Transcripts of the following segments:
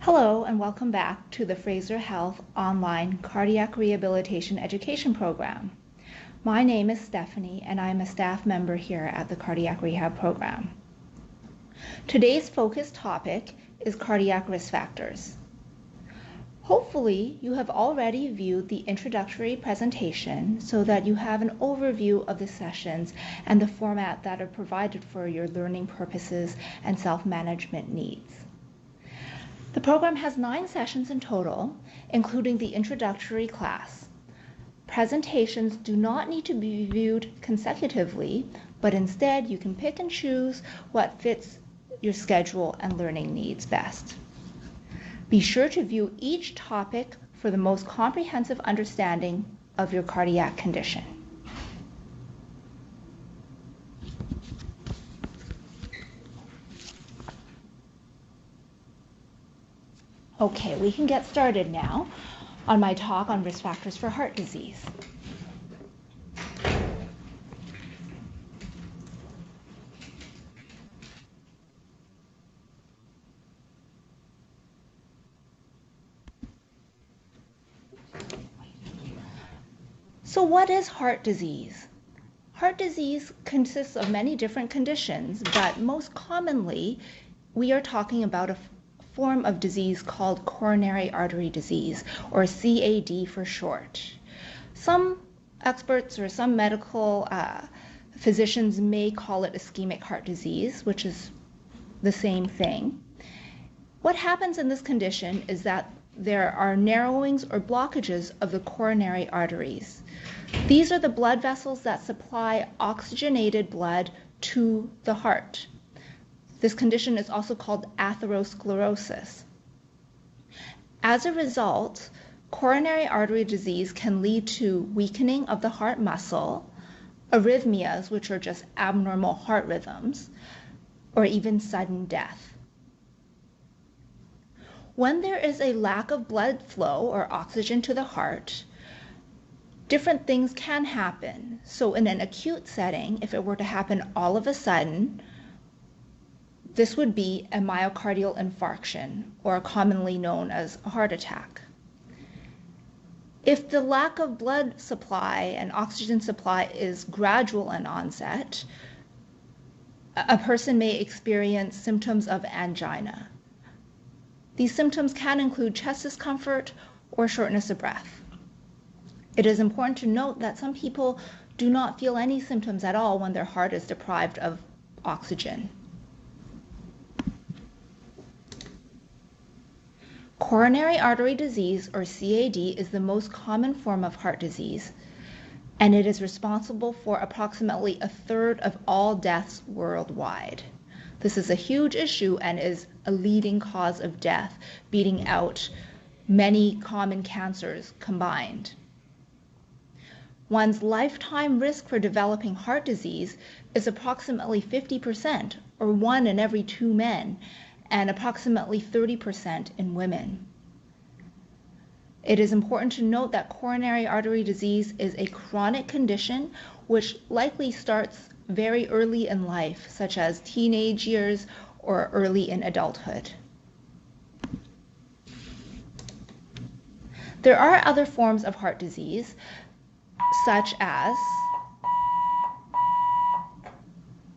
Hello and welcome back to the Fraser Health Online Cardiac Rehabilitation Education Program. My name is Stephanie and I'm a staff member here at the Cardiac Rehab Program. Today's focused topic is cardiac risk factors. Hopefully you have already viewed the introductory presentation so that you have an overview of the sessions and the format that are provided for your learning purposes and self-management needs. The program has 9 sessions in total, including the introductory class. Presentations do not need to be viewed consecutively, but instead you can pick and choose what fits your schedule and learning needs best. Be sure to view each topic for the most comprehensive understanding of your cardiac condition. Okay, we can get started now on my talk on risk factors for heart disease. So what is heart disease? Heart disease consists of many different conditions, but most commonly we are talking about a form of disease called coronary artery disease, or CAD for short. Some experts or some medical physicians may call it ischemic heart disease, which is the same thing. What happens in this condition is that there are narrowings or blockages of the coronary arteries. These are the blood vessels that supply oxygenated blood to the heart. This condition is also called atherosclerosis. As a result, coronary artery disease can lead to weakening of the heart muscle, arrhythmias, which are just abnormal heart rhythms, or even sudden death. When there is a lack of blood flow or oxygen to the heart, different things can happen. So in an acute setting, if it were to happen all of a sudden, this would be a myocardial infarction, or commonly known as a heart attack. If the lack of blood supply and oxygen supply is gradual in onset, a person may experience symptoms of angina. These symptoms can include chest discomfort or shortness of breath. It is important to note that some people do not feel any symptoms at all when their heart is deprived of oxygen. Coronary artery disease, or CAD, is the most common form of heart disease, and it is responsible for approximately 1/3 of all deaths worldwide. This is a huge issue and is a leading cause of death, beating out many common cancers combined. One's lifetime risk for developing heart disease is approximately 50%, or 1 in every 2 men, and approximately 30% in women. It is important to note that coronary artery disease is a chronic condition which likely starts very early in life, such as teenage years or early in adulthood. There are other forms of heart disease, such as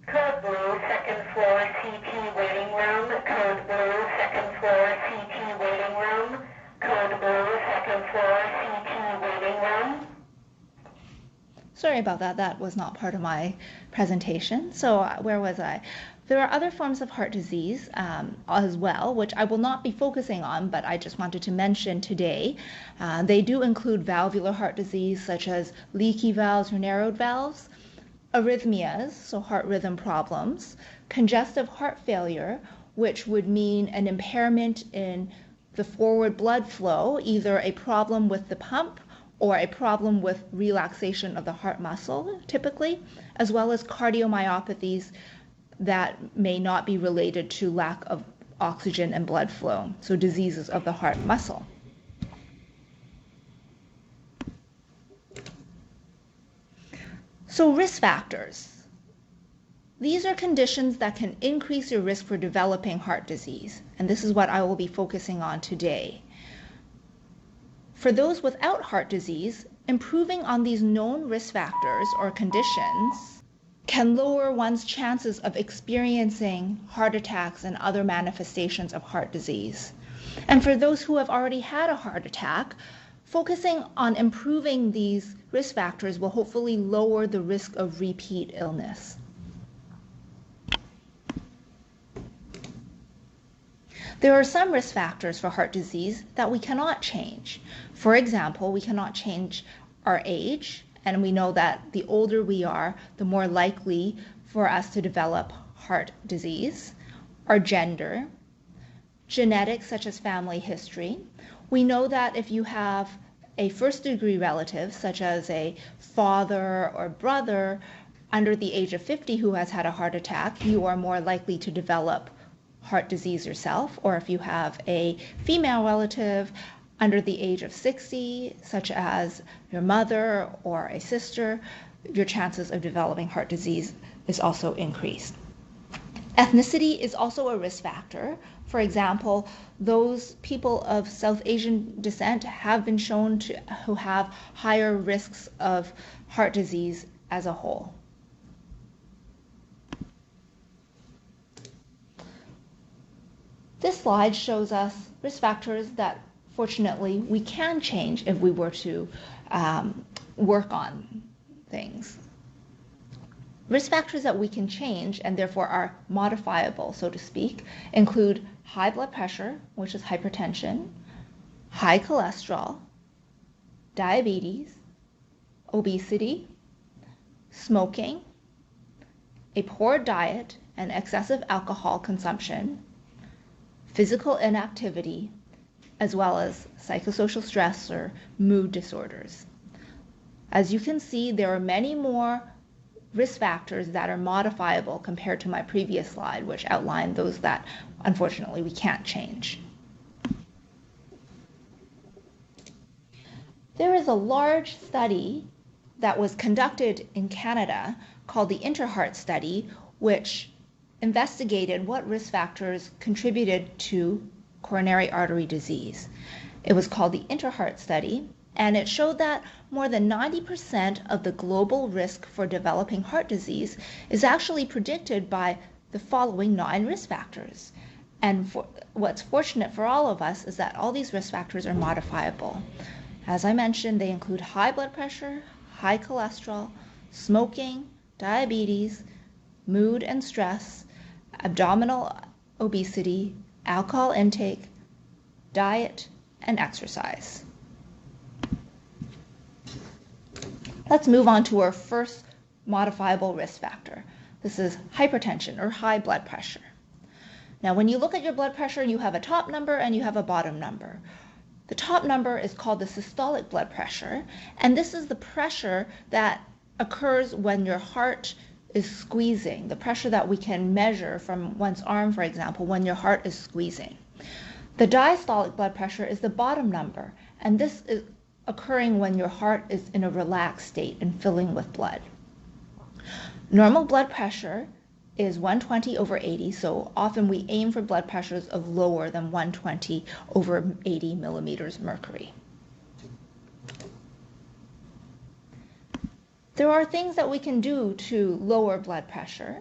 Code blue, second floor CT waiting room. Code blue, second floor CT waiting room. Code blue, second floor CT waiting room. Sorry about that, that was not part of my presentation. So where was I? There are other forms of heart disease as well, which I will not be focusing on, but I just wanted to mention today. They do include valvular heart disease, such as leaky valves or narrowed valves, arrhythmias, so heart rhythm problems, congestive heart failure, which would mean an impairment in the forward blood flow, either a problem with the pump or a problem with relaxation of the heart muscle, typically, as well as cardiomyopathies that may not be related to lack of oxygen and blood flow, so diseases of the heart muscle. So risk factors. These are conditions that can increase your risk for developing heart disease, and this is what I will be focusing on today. For those without heart disease, improving on these known risk factors or conditions can lower one's chances of experiencing heart attacks and other manifestations of heart disease. And for those who have already had a heart attack, focusing on improving these risk factors will hopefully lower the risk of repeat illness. There are some risk factors for heart disease that we cannot change. For example, we cannot change our age, and we know that the older we are, the more likely for us to develop heart disease. Our gender, genetics such as family history. We know that if you have a first-degree relative, such as a father or brother under the age of 50 who has had a heart attack, you are more likely to develop heart disease yourself. Or if you have a female relative under the age of 60, such as your mother or a sister, your chances of developing heart disease is also increased. Ethnicity is also a risk factor. For example, those people of South Asian descent have been shown to have higher risks of heart disease as a whole. This slide shows us risk factors that fortunately we can change if we were to work on things. Risk factors that we can change and therefore are modifiable, so to speak, include high blood pressure, which is hypertension, high cholesterol, diabetes, obesity, smoking, a poor diet and excessive alcohol consumption, physical inactivity, as well as psychosocial stress or mood disorders. As you can see, there are many more risk factors that are modifiable compared to my previous slide, which outlined those that unfortunately we can't change. There is a large study that was conducted in Canada called the InterHeart study, which investigated what risk factors contributed to coronary artery disease. It was called the InterHeart study, and it showed that more than 90% of the global risk for developing heart disease is actually predicted by the following 9 risk factors. And what's fortunate for all of us is that all these risk factors are modifiable. As I mentioned, they include high blood pressure, high cholesterol, smoking, diabetes, mood and stress, abdominal obesity, alcohol intake, diet, and exercise. Let's move on to our first modifiable risk factor. This is hypertension or high blood pressure. Now, when you look at your blood pressure, you have a top number and you have a bottom number. The top number is called the systolic blood pressure, and this is the pressure that occurs when your heart is squeezing, the pressure that we can measure from one's arm, for example, when your heart is squeezing. The diastolic blood pressure is the bottom number, and this is occurring when your heart is in a relaxed state and filling with blood. Normal blood pressure is 120 over 80, so often we aim for blood pressures of lower than 120 over 80 millimeters mercury. There are things that we can do to lower blood pressure.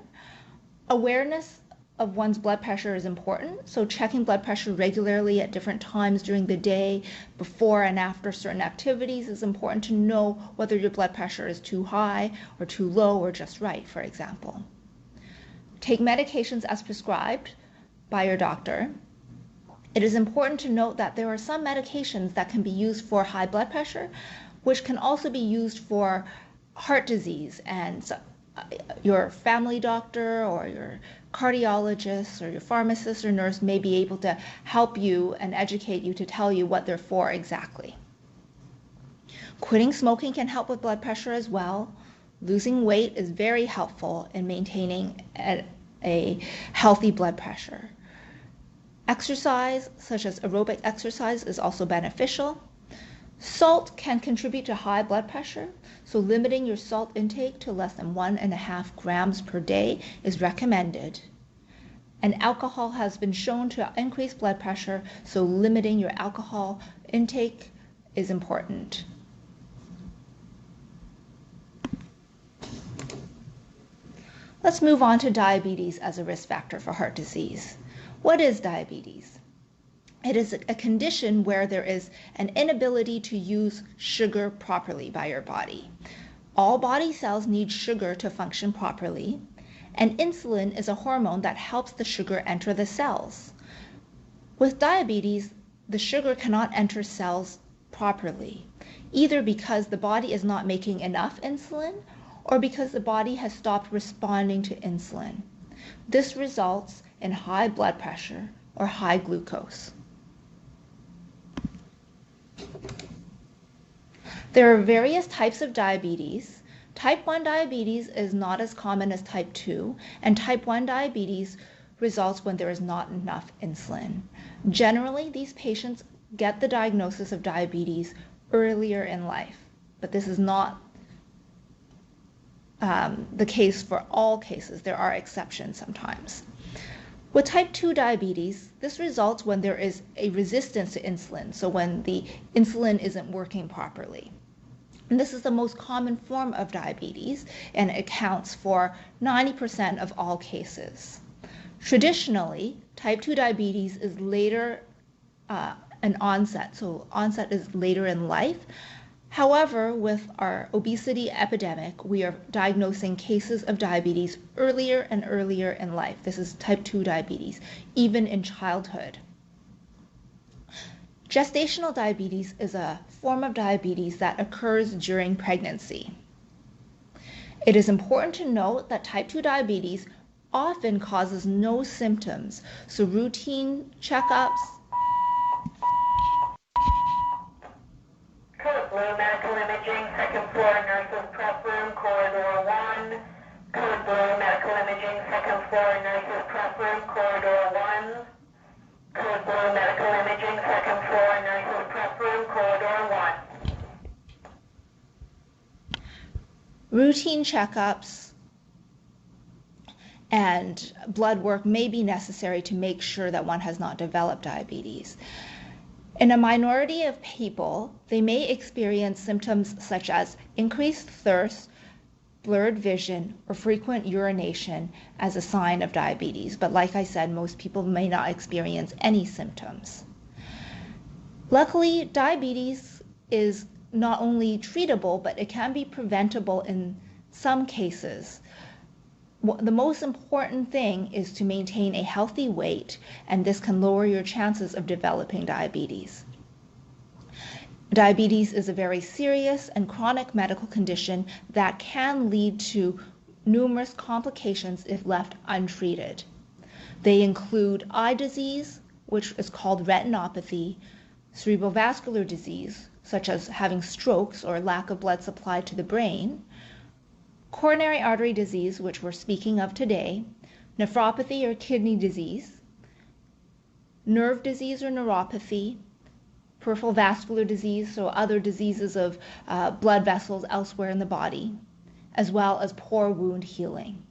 Awareness of one's blood pressure is important, so checking blood pressure regularly at different times during the day, before and after certain activities, is important to know whether your blood pressure is too high or too low or just right, for example. Take medications as prescribed by your doctor. It is important to note that there are some medications that can be used for high blood pressure, which can also be used for heart disease, and your family doctor or your cardiologist or your pharmacist or nurse may be able to help you and educate you to tell you what they're for exactly. Quitting smoking can help with blood pressure as well. Losing weight is very helpful in maintaining a healthy blood pressure. Exercise, such as aerobic exercise, is also beneficial. Salt can contribute to high blood pressure, so limiting your salt intake to less than 1.5 grams per day is recommended. And alcohol has been shown to increase blood pressure, so limiting your alcohol intake is important. Let's move on to diabetes as a risk factor for heart disease. What is diabetes? It is a condition where there is an inability to use sugar properly by your body. All body cells need sugar to function properly, and insulin is a hormone that helps the sugar enter the cells. With diabetes, the sugar cannot enter cells properly, either because the body is not making enough insulin or because the body has stopped responding to insulin. This results in high blood pressure or high glucose. There are various types of diabetes. Type 1 diabetes is not as common as type 2, and type 1 diabetes results when there is not enough insulin. Generally, these patients get the diagnosis of diabetes earlier in life, but this is not the case for all cases. There are exceptions sometimes. With type 2 diabetes, this results when there is a resistance to insulin, so when the insulin isn't working properly. And this is the most common form of diabetes, and it accounts for 90% of all cases. Traditionally, type 2 diabetes is later in onset, so onset is later in life. However, with our obesity epidemic, we are diagnosing cases of diabetes earlier and earlier in life. This is type 2 diabetes, even in childhood. Gestational diabetes is a form of diabetes that occurs during pregnancy. It is important to note that type 2 diabetes often causes no symptoms, so routine checkups. Code blue, medical imaging, second floor, nurses prep room, corridor 1. Code blue, medical imaging, second floor, nurses prep room, corridor 1. Code blue, medical imaging, second floor, nurses prep room, corridor 1. Routine checkups and blood work may be necessary to make sure that one has not developed diabetes. In a minority of people, they may experience symptoms such as increased thirst, blurred vision, or frequent urination as a sign of diabetes. But like I said, most people may not experience any symptoms. Luckily, diabetes is not only treatable, but it can be preventable in some cases. The most important thing is to maintain a healthy weight, and this can lower your chances of developing diabetes. Diabetes is a very serious and chronic medical condition that can lead to numerous complications if left untreated. They include eye disease, which is called retinopathy, cerebrovascular disease, such as having strokes or lack of blood supply to the brain, coronary artery disease, which we're speaking of today, nephropathy or kidney disease, nerve disease or neuropathy, peripheral vascular disease, so other diseases of blood vessels elsewhere in the body, as well as poor wound healing.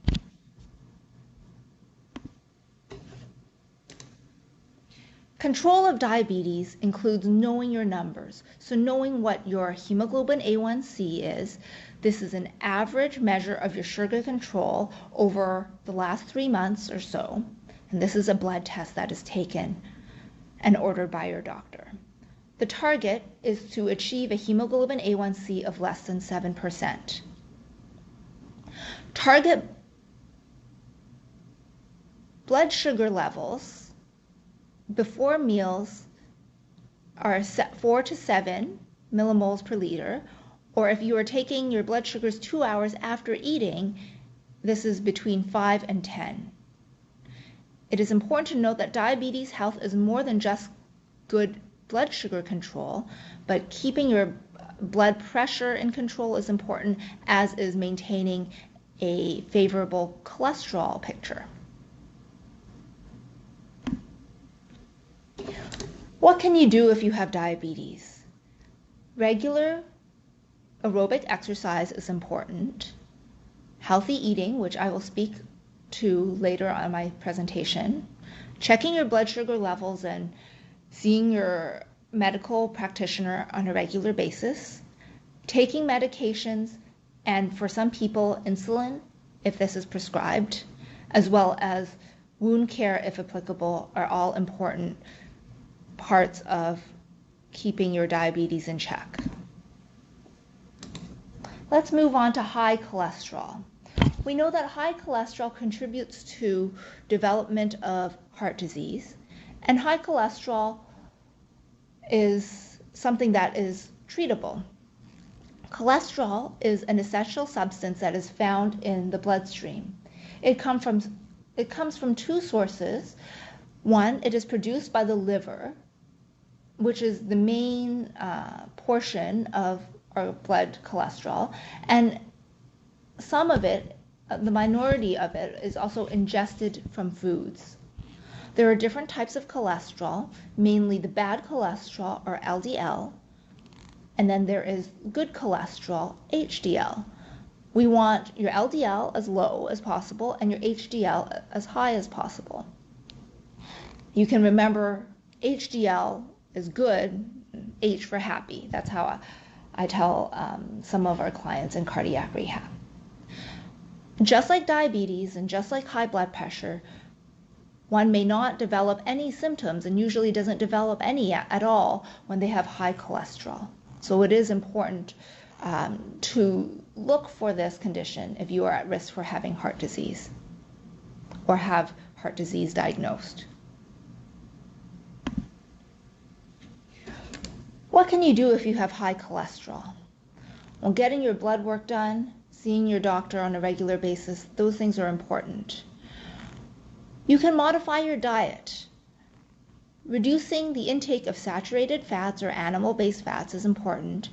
Control of diabetes includes knowing your numbers, so knowing what your hemoglobin A1C is. This is an average measure of your sugar control over the last 3 months or so, and this is a blood test that is taken and ordered by your doctor. The target is to achieve a hemoglobin A1C of less than 7%. Target blood sugar levels before meals are 4 to 7 millimoles per liter, or if you are taking your blood sugars 2 hours after eating, this is between 5 and 10. It is important to note that diabetes health is more than just good blood sugar control, but keeping your blood pressure in control is important, as is maintaining a favorable cholesterol picture. What can you do if you have diabetes? Regular aerobic exercise is important. Healthy eating, which I will speak to later on my presentation. Checking your blood sugar levels and seeing your medical practitioner on a regular basis. Taking medications, and for some people, insulin, if this is prescribed, as well as wound care, if applicable, are all important parts of keeping your diabetes in check. Let's move on to high cholesterol. We know that high cholesterol contributes to development of heart disease, and high cholesterol is something that is treatable. Cholesterol is an essential substance that is found in the bloodstream. It comes from two sources. One, it is produced by the liver, which is the main portion of our blood cholesterol, and some of it, the minority of it, is also ingested from foods. There are different types of cholesterol, mainly the bad cholesterol, or LDL, and then there is good cholesterol, HDL. We want your LDL as low as possible and your HDL as high as possible. You can remember HDL is good, H for happy. That's how I tell some of our clients in cardiac rehab. Just like diabetes and just like high blood pressure, one may not develop any symptoms and usually doesn't develop any at all when they have high cholesterol. So it is important to look for this condition if you are at risk for having heart disease or have heart disease diagnosed. What can you do if you have high cholesterol? Well, getting your blood work done, seeing your doctor on a regular basis, those things are important. You can modify your diet. Reducing the intake of saturated fats or animal-based fats is important.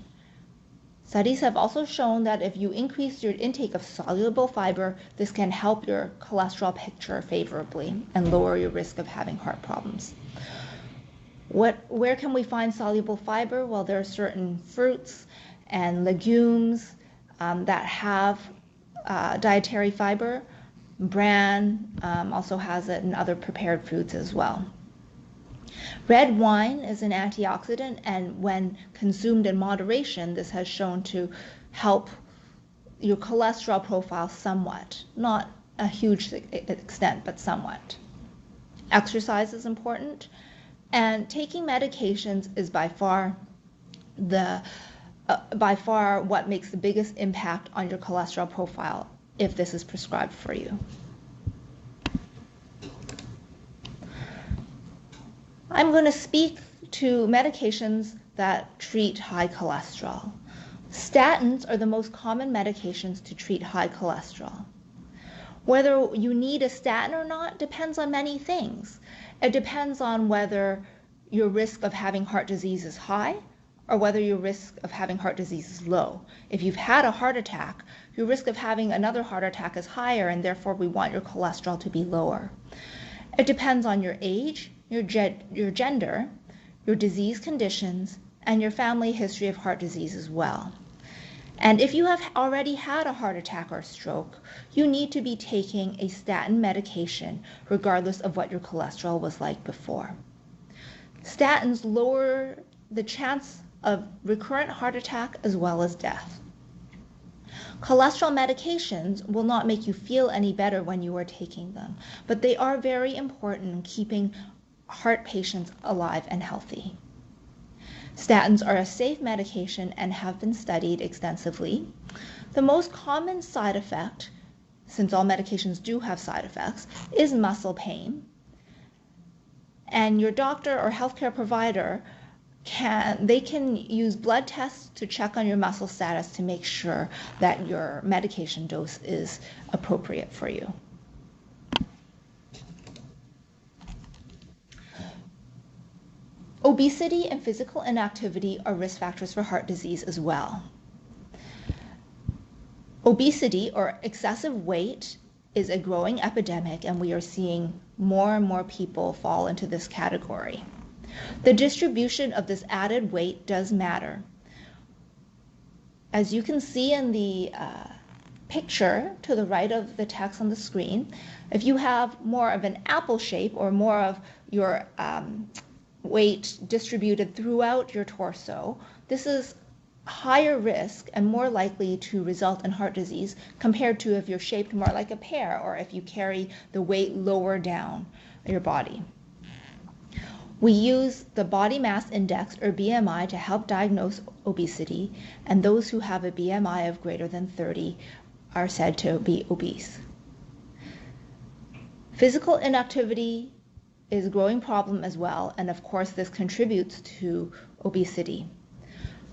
Studies have also shown that if you increase your intake of soluble fiber, this can help your cholesterol picture favorably and lower your risk of having heart problems. Where can we find soluble fiber? Well, there are certain fruits and legumes that have dietary fiber. Bran also has it in other prepared foods as well. Red wine is an antioxidant, and when consumed in moderation, this has shown to help your cholesterol profile somewhat. Not a huge extent, but somewhat. Exercise is important, and taking medications is by far what makes the biggest impact on your cholesterol profile if this is prescribed for you. I'm going to speak to medications that treat high cholesterol. Statins are the most common medications to treat high cholesterol. Whether you need a statin or not depends on many things. It depends on whether your risk of having heart disease is high or whether your risk of having heart disease is low. If you've had a heart attack, your risk of having another heart attack is higher, and therefore we want your cholesterol to be lower. It depends on your age, your gender, your disease conditions, and your family history of heart disease as well. And if you have already had a heart attack or stroke, you need to be taking a statin medication regardless of what your cholesterol was like before. Statins lower the chance of recurrent heart attack as well as death. Cholesterol medications will not make you feel any better when you are taking them, but they are very important in keeping heart patients alive and healthy. Statins are a safe medication and have been studied extensively. The most common side effect, since all medications do have side effects, is muscle pain. And your doctor or healthcare provider can use blood tests to check on your muscle status to make sure that your medication dose is appropriate for you. Obesity and physical inactivity are risk factors for heart disease as well. Obesity, or excessive weight, is a growing epidemic, and we are seeing more and more people fall into this category. The distribution of this added weight does matter. As you can see in the picture to the right of the text on the screen, if you have more of an apple shape or more of your weight distributed throughout your torso, this is higher risk and more likely to result in heart disease compared to if you're shaped more like a pear or if you carry the weight lower down your body. We use the body mass index, or BMI, to help diagnose obesity, and those who have a BMI of greater than 30 are said to be obese. Physical inactivity is a growing problem as well, and of course this contributes to obesity.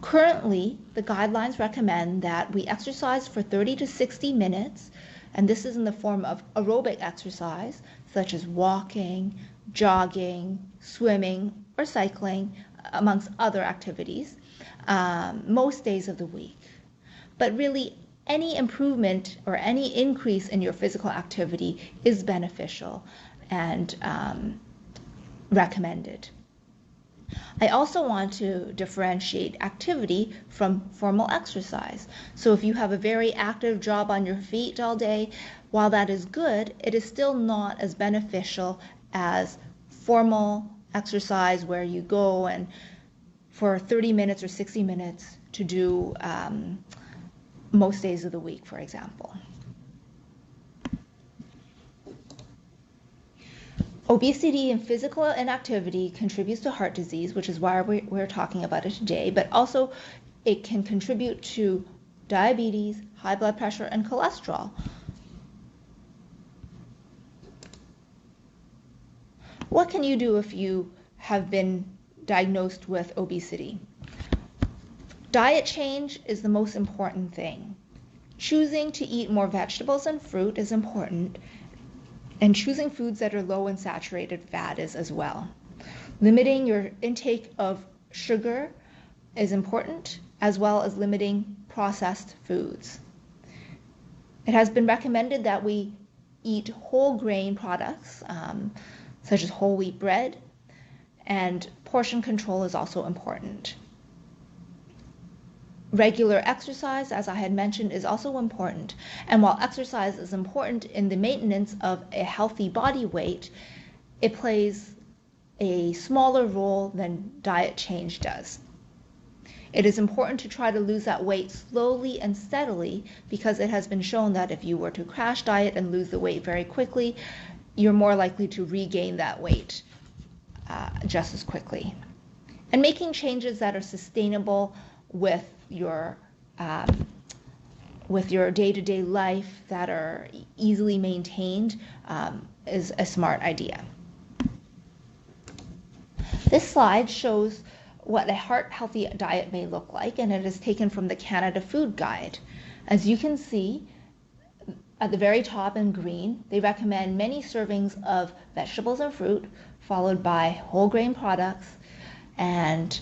Currently, the guidelines recommend that we exercise for 30 to 60 minutes, and this is in the form of aerobic exercise, such as walking, jogging, swimming, or cycling, amongst other activities, most days of the week. But really, any improvement or any increase in your physical activity is beneficial and recommended. I also want to differentiate activity from formal exercise. So if you have a very active job on your feet all day, while that is good, it is still not as beneficial as formal exercise where you go and for 30 minutes or 60 minutes to do most days of the week, for example. Obesity and physical inactivity contributes to heart disease, which is why we're talking about it today, but also it can contribute to diabetes, high blood pressure, and cholesterol. What can you do if you have been diagnosed with obesity? Diet change is the most important thing. Choosing to eat more vegetables and fruit is important, and choosing foods that are low in saturated fat is as well. Limiting your intake of sugar is important, as well as limiting processed foods. It has been recommended that we eat whole grain products, such as whole wheat bread, and portion control is also important. Regular exercise, as I had mentioned, is also important. And while exercise is important in the maintenance of a healthy body weight, it plays a smaller role than diet change does. It is important to try to lose that weight slowly and steadily because it has been shown that if you were to crash diet and lose the weight very quickly, you're more likely to regain that weight just as quickly. And making changes that are sustainable with your day-to-day life, that are easily maintained, is a smart idea. This slide shows what a heart-healthy diet may look like, and it is taken from the Canada Food Guide. As you can see, at the very top in green, they recommend many servings of vegetables and fruit, followed by whole grain products, and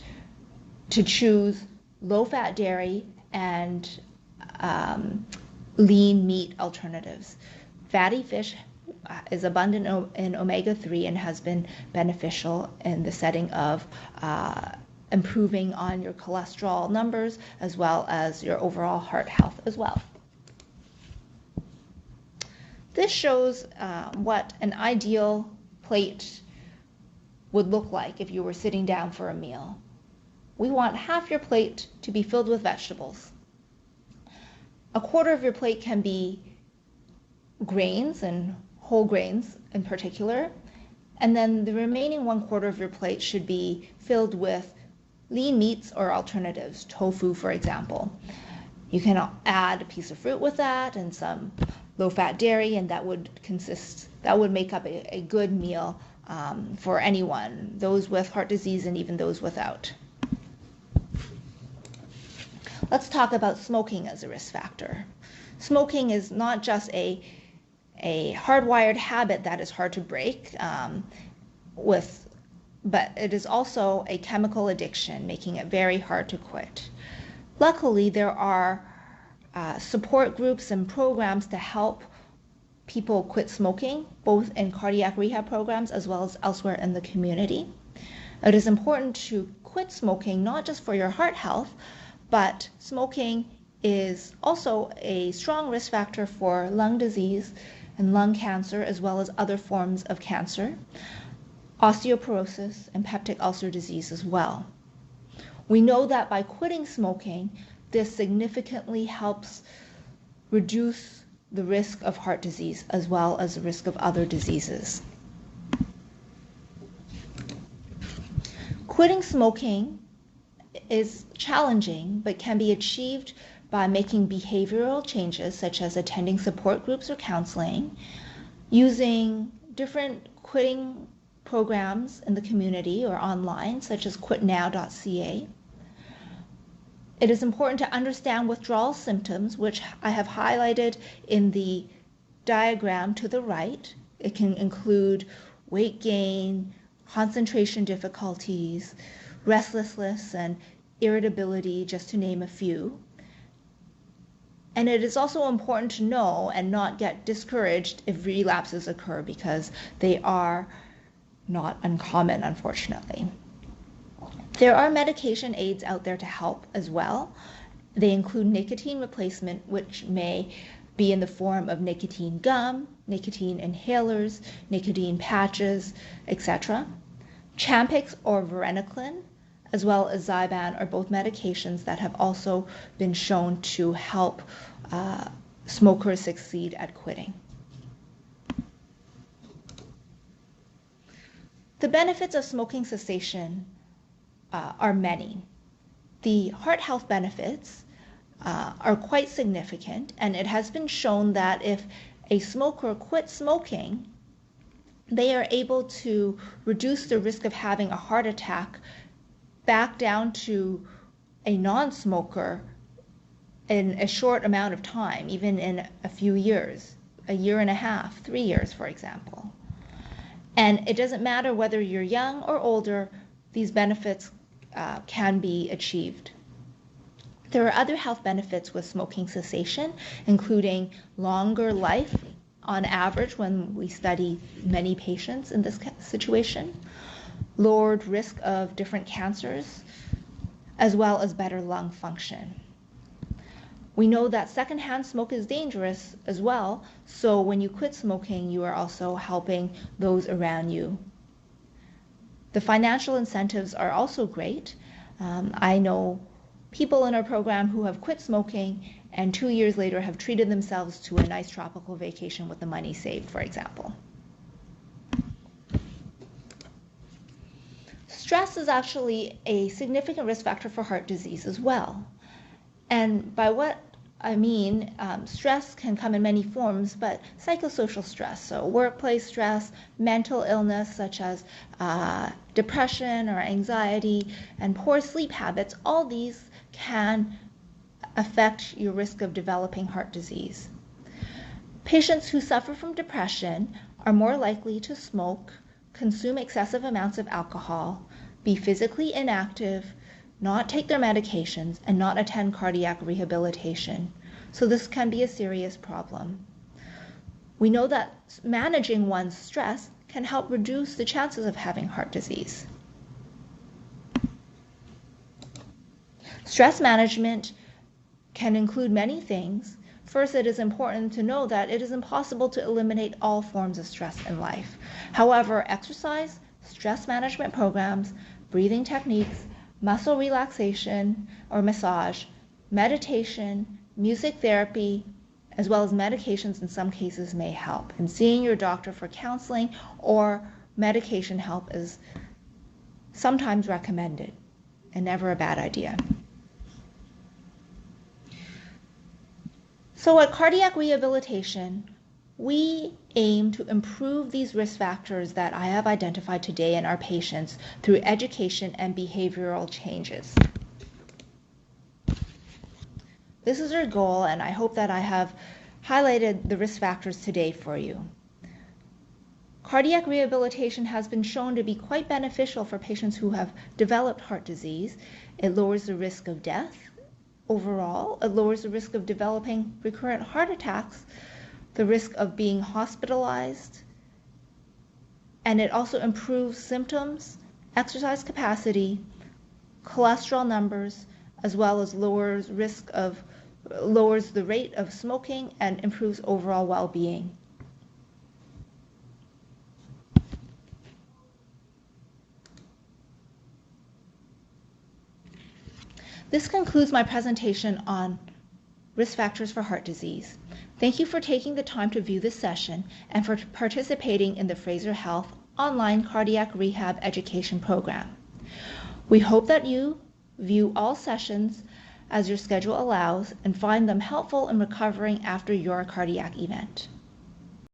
to choose low-fat dairy and lean meat alternatives. Fatty fish is abundant in omega-3 and has been beneficial in the setting of improving on your cholesterol numbers as well as your overall heart health as well. This shows what an ideal plate would look like if you were sitting down for a meal. We want half your plate to be filled with vegetables. A quarter of your plate can be grains and whole grains in particular, and then the remaining 1/4 of your plate should be filled with lean meats or alternatives, tofu for example. You can add a piece of fruit with that and some low-fat dairy, and that would make up a good meal for anyone, those with heart disease and even those without. Let's talk about smoking as a risk factor. Smoking is not just a hardwired habit that is hard to break, but it is also a chemical addiction, making it very hard to quit. Luckily, there are support groups and programs to help people quit smoking, both in cardiac rehab programs as well as elsewhere in the community. It is important to quit smoking not just for your heart health, but smoking is also a strong risk factor for lung disease and lung cancer, as well as other forms of cancer, osteoporosis, and peptic ulcer disease as well. We know that by quitting smoking, this significantly helps reduce the risk of heart disease as well as the risk of other diseases. Quitting smoking is challenging, but can be achieved by making behavioral changes such as attending support groups or counseling, using different quitting programs in the community or online, such as quitnow.ca. It is important to understand withdrawal symptoms, which I have highlighted in the diagram to the right. It can include weight gain, concentration difficulties, restlessness, and irritability, just to name a few. And it is also important to know and not get discouraged if relapses occur, because they are not uncommon, unfortunately. There are medication aids out there to help as well. They include nicotine replacement, which may be in the form of nicotine gum, nicotine inhalers, nicotine patches, etc. Champix or varenicline, as well as Zyban, are both medications that have also been shown to help smokers succeed at quitting. The benefits of smoking cessation are many. The heart health benefits are quite significant, and it has been shown that if a smoker quits smoking, they are able to reduce the risk of having a heart attack back down to a non-smoker in a short amount of time, even in a few years, a year and a half, 3 years, for example. And it doesn't matter whether you're young or older, these benefits can be achieved. There are other health benefits with smoking cessation, including longer life on average when we study many patients in this situation, lowered risk of different cancers, as well as better lung function. We know that secondhand smoke is dangerous as well, so when you quit smoking, you are also helping those around you. The financial incentives are also great. I know people in our program who have quit smoking and 2 years later have treated themselves to a nice tropical vacation with the money saved, for example. Stress is actually a significant risk factor for heart disease as well. And by what I mean, stress can come in many forms, but psychosocial stress, so workplace stress, mental illness such as depression or anxiety, and poor sleep habits, all these can affect your risk of developing heart disease. Patients who suffer from depression are more likely to smoke, consume excessive amounts of alcohol, be physically inactive, not take their medications, and not attend cardiac rehabilitation. So this can be a serious problem. We know that managing one's stress can help reduce the chances of having heart disease. Stress management can include many things. First, it is important to know that it is impossible to eliminate all forms of stress in life. However, exercise, stress management programs, breathing techniques, muscle relaxation or massage, meditation, music therapy, as well as medications in some cases may help. And seeing your doctor for counseling or medication help is sometimes recommended and never a bad idea. So at cardiac rehabilitation, we aim to improve these risk factors that I have identified today in our patients through education and behavioral changes. This is our goal, and I hope that I have highlighted the risk factors today for you. Cardiac rehabilitation has been shown to be quite beneficial for patients who have developed heart disease. It lowers the risk of death overall. It lowers the risk of developing recurrent heart attacks, the risk of being hospitalized, and it also improves symptoms, exercise capacity, cholesterol numbers, as well as lowers risk of lowers the rate of smoking, and improves overall well-being. This concludes my presentation on risk factors for heart disease. Thank you for taking the time to view this session and for participating in the Fraser Health online cardiac rehab education program. We hope that you view all sessions as your schedule allows and find them helpful in recovering after your cardiac event.